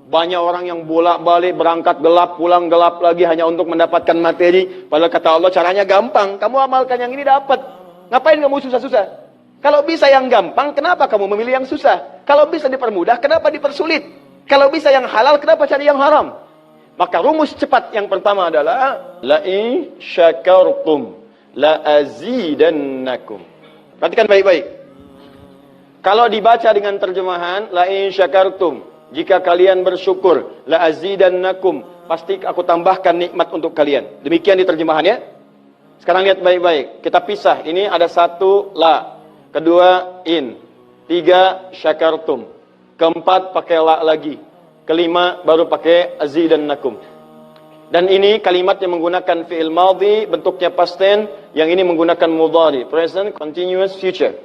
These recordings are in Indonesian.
Banyak orang yang bolak-balik berangkat gelap, pulang gelap lagi hanya untuk mendapatkan materi. Padahal kata Allah caranya gampang. Kamu amalkan yang ini dapat. Ngapain kamu susah-susah? Kalau bisa yang gampang, kenapa kamu memilih yang susah? Kalau bisa dipermudah, kenapa dipersulit? Kalau bisa yang halal, kenapa cari yang haram? Maka rumus cepat yang pertama adalah la in syakartum la azidannakum. Perhatikan baik-baik. Kalau dibaca dengan terjemahan la in syakartum, jika kalian bersyukur, la azidannakum, pasti aku tambahkan nikmat untuk kalian. Demikian di terjemahannya. Sekarang lihat baik-baik. Kita pisah. Ini ada satu la, kedua in, tiga syakartum, keempat pakai la lagi, kelima baru pakai azidannakum. Dan ini kalimat yang menggunakan fi'il madhi, bentuknya past tense, yang ini menggunakan mudhari, present continuous future.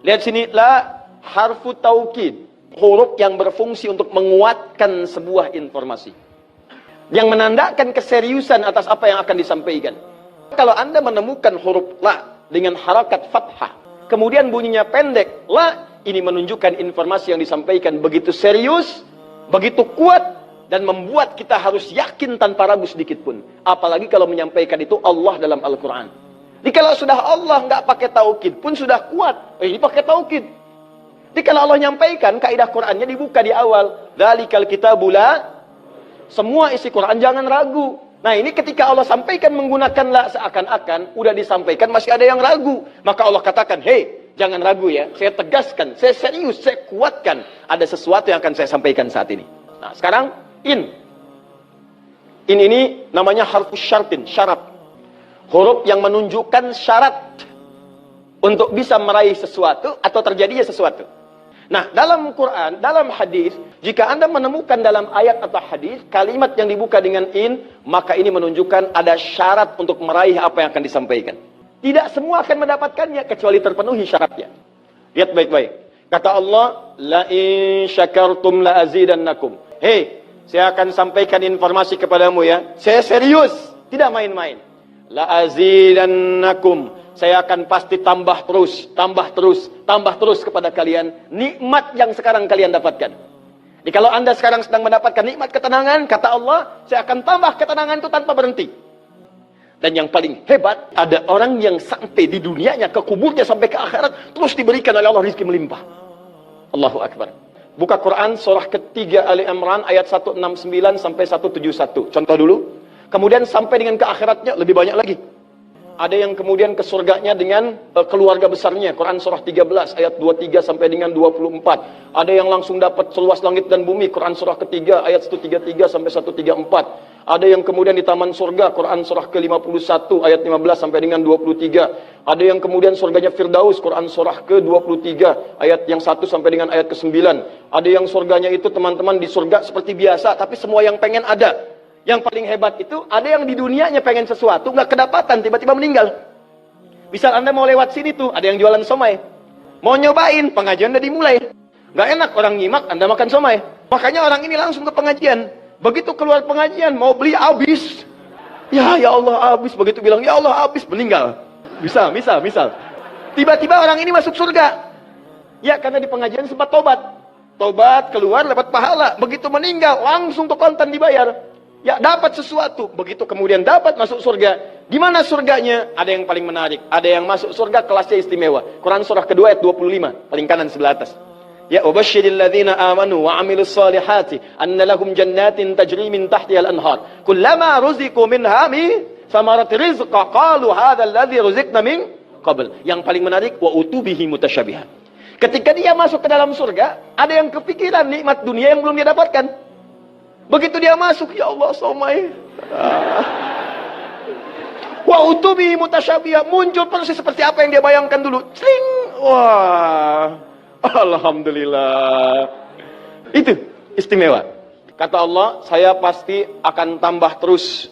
Lihat sini, la harfu taukid, huruf yang berfungsi untuk menguatkan sebuah informasi, yang menandakan keseriusan atas apa yang akan disampaikan. Kalau Anda menemukan huruf la dengan harakat fathah, kemudian bunyinya pendek, la, ini menunjukkan informasi yang disampaikan begitu serius, begitu kuat, dan membuat kita harus yakin tanpa ragu sedikit pun. Apalagi kalau menyampaikan itu Allah dalam Al-Quran. Jadi kalau sudah Allah nggak pakai taukid pun sudah kuat, ini pakai taukid. Jadi kalau Allah nyampaikan, kaidah Qur'annya dibuka di awal. Dzalikal kitabul la, semua isi Quran jangan ragu. Nah ini ketika Allah sampaikan menggunakan la, seakan-akan udah disampaikan masih ada yang ragu. Maka Allah katakan, hei, jangan ragu ya. Saya tegaskan, saya serius, saya kuatkan. Ada sesuatu yang akan saya sampaikan saat ini. Nah sekarang, in. In ini namanya harfus syartin, syarat. Huruf yang menunjukkan syarat untuk bisa meraih sesuatu atau terjadinya sesuatu. Nah, dalam Quran, dalam hadis, jika Anda menemukan dalam ayat atau hadis kalimat yang dibuka dengan in, maka ini menunjukkan ada syarat untuk meraih apa yang akan disampaikan. Tidak semua akan mendapatkannya kecuali terpenuhi syaratnya. Lihat baik-baik. Kata Allah, la in syakartum la azidannakum. Hei, saya akan sampaikan informasi kepadamu ya. Saya serius, tidak main-main. La azidannakum. Saya akan pasti tambah terus kepada kalian nikmat yang sekarang kalian dapatkan. Jadi kalau Anda sekarang sedang mendapatkan nikmat ketenangan, kata Allah, saya akan tambah ketenangan itu tanpa berhenti. Dan yang paling hebat, ada orang yang sampai di dunianya, ke kuburnya sampai ke akhirat, terus diberikan oleh Allah rizki melimpah. Allahu Akbar. Buka Quran surah ketiga Ali Imran ayat 169 sampai 171. Contoh dulu. Kemudian sampai dengan ke akhiratnya lebih banyak lagi. Ada yang kemudian ke surganya dengan keluarga besarnya. Quran surah 13 ayat 23 sampai dengan 24. Ada yang langsung dapat seluas langit dan bumi. Quran surah ketiga ayat 133 sampai 134. Ada yang kemudian di taman surga. Quran surah ke-51 ayat 15 sampai dengan 23. Ada yang kemudian surganya Firdaus. Quran surah ke-23 ayat yang 1 sampai dengan ayat ke-9. Ada yang surganya itu teman-teman di surga seperti biasa, tapi semua yang pengen ada. Yang paling hebat itu, ada yang di dunianya pengen sesuatu, nggak kedapatan, tiba-tiba meninggal. Misal Anda mau lewat sini tuh, ada yang jualan somai. Mau nyobain, pengajian udah dimulai. Nggak enak orang nyimak, Anda makan somai. Makanya orang ini langsung ke pengajian. Begitu keluar pengajian, mau beli habis. Ya Allah habis. Begitu bilang, ya Allah habis, meninggal. Misal. Tiba-tiba orang ini masuk surga. Ya, karena di pengajian sempat tobat. Tobat, keluar, dapat pahala. Begitu meninggal, langsung tuh kontan dibayar. Ya, dapat sesuatu. Begitu kemudian dapat masuk surga. Di mana surganya? Ada yang paling menarik. Ada yang masuk surga kelasnya istimewa. Quran surah kedua ayat 25. Paling kanan sebelah atas. Ya, wabashshiril ladzina amanu wa 'amilus solihati anna lahum jannatin tajri min tahtiha al-anhar. Kullama ruziqu minha min thamarati rizqa qalu hadzal ladzi ruziqna min qabl. Yang paling menarik, wa utubihi mutasyabiha. Ketika dia masuk ke dalam surga, ada yang kepikiran nikmat dunia yang belum dia dapatkan. Begitu dia masuk, ya Allah, somai. Wa utubi mutasyabihah, muncul persis seperti apa yang dia bayangkan dulu. Sling. Wah. Alhamdulillah. Itu istimewa. Kata Allah, saya pasti akan tambah terus